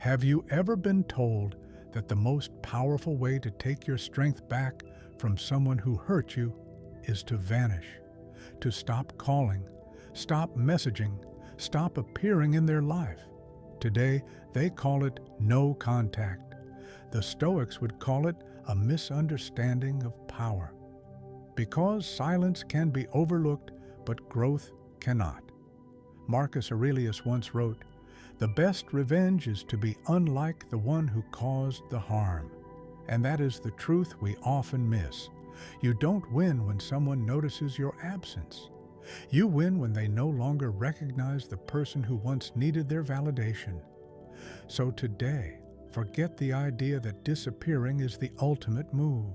Have you ever been told that the most powerful way to take your strength back from someone who hurt you is to vanish, to stop calling, stop messaging, stop appearing in their life? Today, they call it no contact. The Stoics would call it a misunderstanding of power. Because silence can be overlooked, but growth cannot. Marcus Aurelius once wrote, "The best revenge is to be unlike the one who caused the harm." And that is the truth we often miss. You don't win when someone notices your absence. You win when they no longer recognize the person who once needed their validation. So today, forget the idea that disappearing is the ultimate move.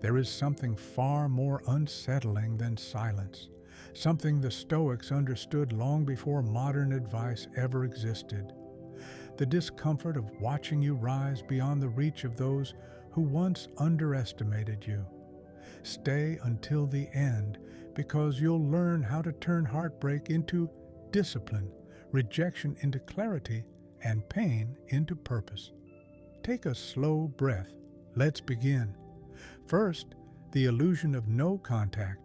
There is something far more unsettling than silence, something the Stoics understood long before modern advice ever existed. The discomfort of watching you rise beyond the reach of those who once underestimated you. Stay until the end, because you'll learn how to turn heartbreak into discipline, rejection into clarity, and pain into purpose. Take a slow breath. Let's begin. First, the illusion of no contact.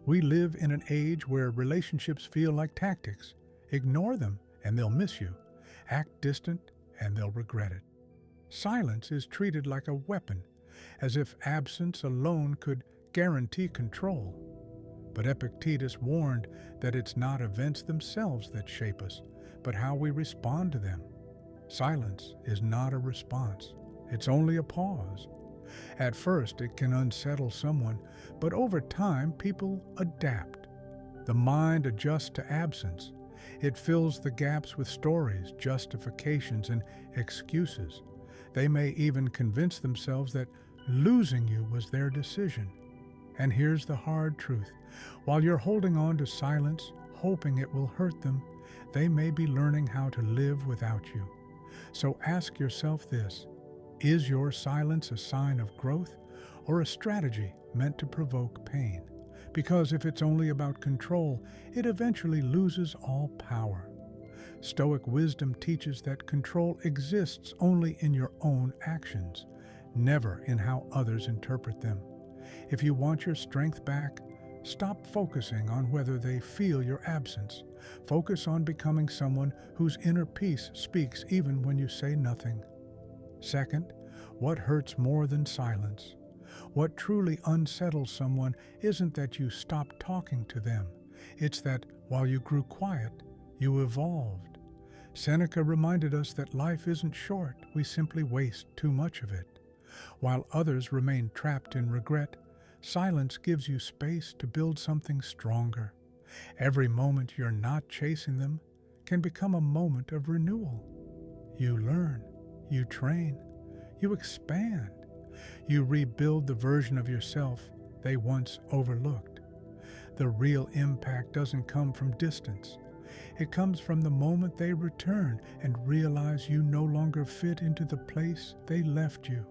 We live in an age where relationships feel like tactics. Ignore them and they'll miss you. Act distant and they'll regret it. Silence is treated like a weapon, as if absence alone could guarantee control. But Epictetus warned that it's not events themselves that shape us, but how we respond to them. Silence is not a response. It's only a pause. At first, it can unsettle someone, but over time, people adapt. The mind adjusts to absence. It fills the gaps with stories, justifications, and excuses. They may even convince themselves that losing you was their decision. And here's the hard truth. While you're holding on to silence, hoping it will hurt them, they may be learning how to live without you. So ask yourself this: is your silence a sign of growth or a strategy meant to provoke pain? Because if it's only about control, it eventually loses all power. Stoic wisdom teaches that control exists only in your own actions, never in how others interpret them. If you want your strength back, stop focusing on whether they feel your absence. Focus on becoming someone whose inner peace speaks even when you say nothing. Second, what hurts more than silence? What truly unsettles someone isn't that you stopped talking to them. It's that while you grew quiet, you evolved. Seneca reminded us that life isn't short, we simply waste too much of it. While others remain trapped in regret, silence gives you space to build something stronger. Every moment you're not chasing them can become a moment of renewal. You learn, you train, you expand. You rebuild the version of yourself they once overlooked. The real impact doesn't come from distance. It comes from the moment they return and realize you no longer fit into the place they left you.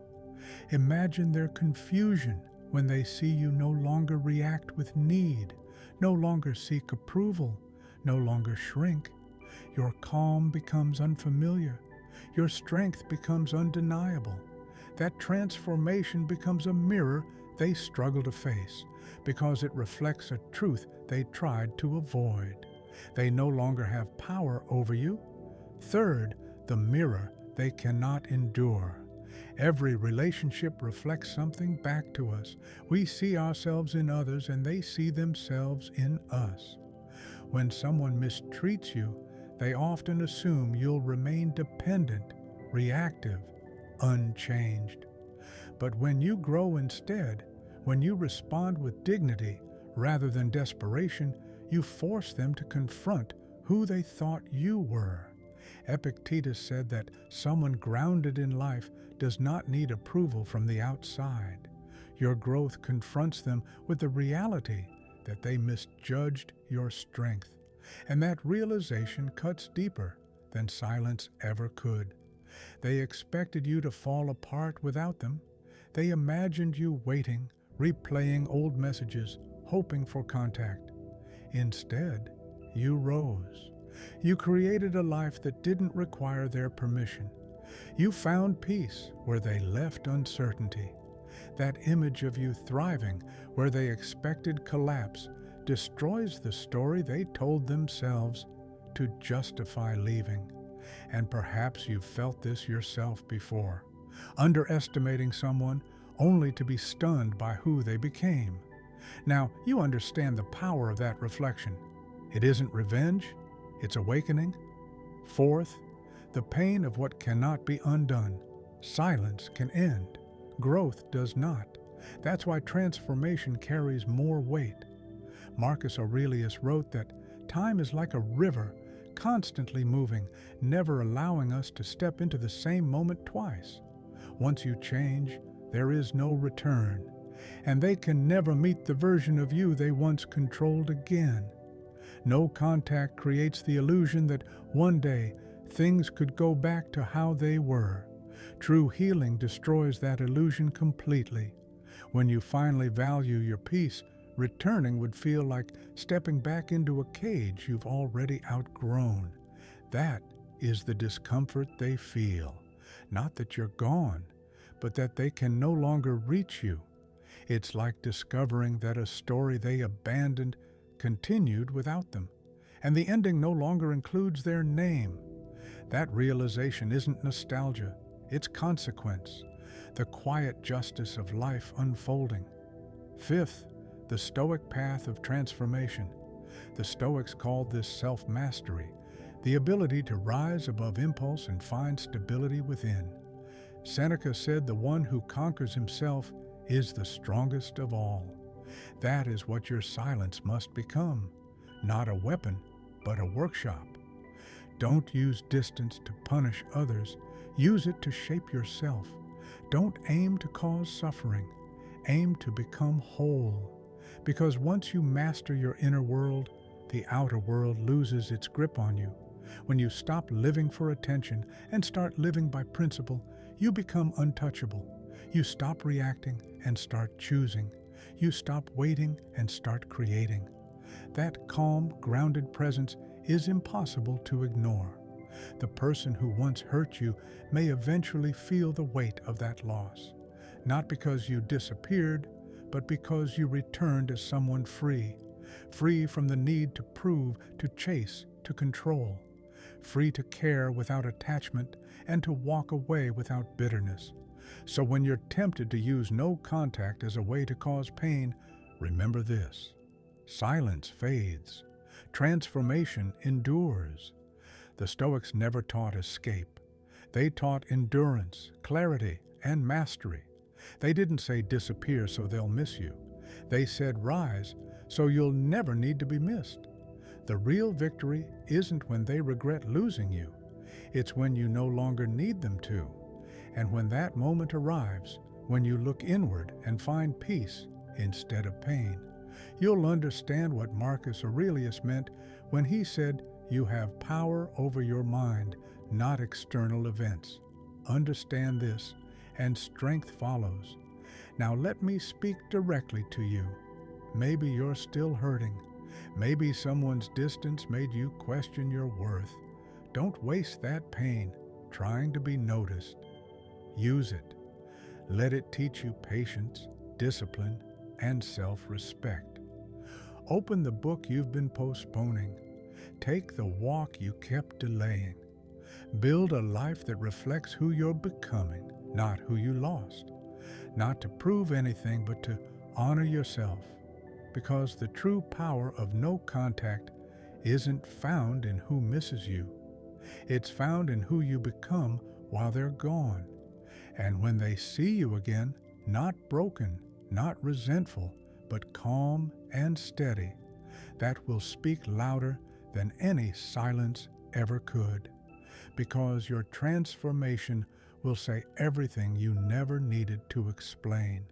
Imagine their confusion when they see you no longer react with need, no longer seek approval, no longer shrink. Your calm becomes unfamiliar. Your strength becomes undeniable. That transformation becomes a mirror they struggle to face because it reflects a truth they tried to avoid. They no longer have power over you. Third, the mirror they cannot endure. Every relationship reflects something back to us. We see ourselves in others and they see themselves in us. When someone mistreats you, they often assume you'll remain dependent, reactive, unchanged. But when you grow instead, when you respond with dignity rather than desperation, you force them to confront who they thought you were. Epictetus said that someone grounded in life does not need approval from the outside. Your growth confronts them with the reality that they misjudged your strength, and that realization cuts deeper than silence ever could. They expected you to fall apart without them. They imagined you waiting, replaying old messages, hoping for contact. Instead, you rose. You created a life that didn't require their permission. You found peace where they left uncertainty. That image of you thriving where they expected collapse destroys the story they told themselves to justify leaving. And perhaps you've felt this yourself before, underestimating someone only to be stunned by who they became. Now, you understand the power of that reflection. It isn't revenge, it's awakening. Fourth, the pain of what cannot be undone. Silence can end. Growth does not. That's why transformation carries more weight. Marcus Aurelius wrote that time is like a river, constantly moving, never allowing us to step into the same moment twice. Once you change, there is no return, and they can never meet the version of you they once controlled again. No contact creates the illusion that one day things could go back to how they were. True healing destroys that illusion completely. When you finally value your peace, returning would feel like stepping back into a cage you've already outgrown. That is the discomfort they feel. Not that you're gone, but that they can no longer reach you. It's like discovering that a story they abandoned continued without them, and the ending no longer includes their name. That realization isn't nostalgia, it's consequence, the quiet justice of life unfolding. Fifth, the Stoic path of transformation. The Stoics called this self-mastery, the ability to rise above impulse and find stability within. Seneca said the one who conquers himself is the strongest of all. That is what your silence must become, not a weapon, but a workshop. Don't use distance to punish others, use it to shape yourself. Don't aim to cause suffering, aim to become whole. Because once you master your inner world, the outer world loses its grip on you. When you stop living for attention and start living by principle, you become untouchable. You stop reacting and start choosing. You stop waiting and start creating. That calm, grounded presence is impossible to ignore. The person who once hurt you may eventually feel the weight of that loss, not because you disappeared, but because you returned as someone free, free from the need to prove, to chase, to control, free to care without attachment and to walk away without bitterness. So when you're tempted to use no contact as a way to cause pain, remember this: silence fades, transformation endures. The Stoics never taught escape. They taught endurance, clarity, and mastery. They didn't say disappear so they'll miss you. They said rise so you'll never need to be missed. The real victory isn't when they regret losing you. It's when you no longer need them to. And when that moment arrives, when you look inward and find peace instead of pain, you'll understand what Marcus Aurelius meant when he said, "You have power over your mind, not external events." Understand this, and strength follows. Now let me speak directly to you. Maybe you're still hurting. Maybe someone's distance made you question your worth. Don't waste that pain trying to be noticed. Use it. Let it teach you patience, discipline, and self-respect. Open the book you've been postponing. Take the walk you kept delaying. Build a life that reflects who you're becoming, not who you lost. Not to prove anything, but to honor yourself. Because the true power of no contact isn't found in who misses you. It's found in who you become while they're gone. And when they see you again, not broken, not resentful, but calm and steady, that will speak louder than any silence ever could. Because your transformation will say everything you never needed to explain.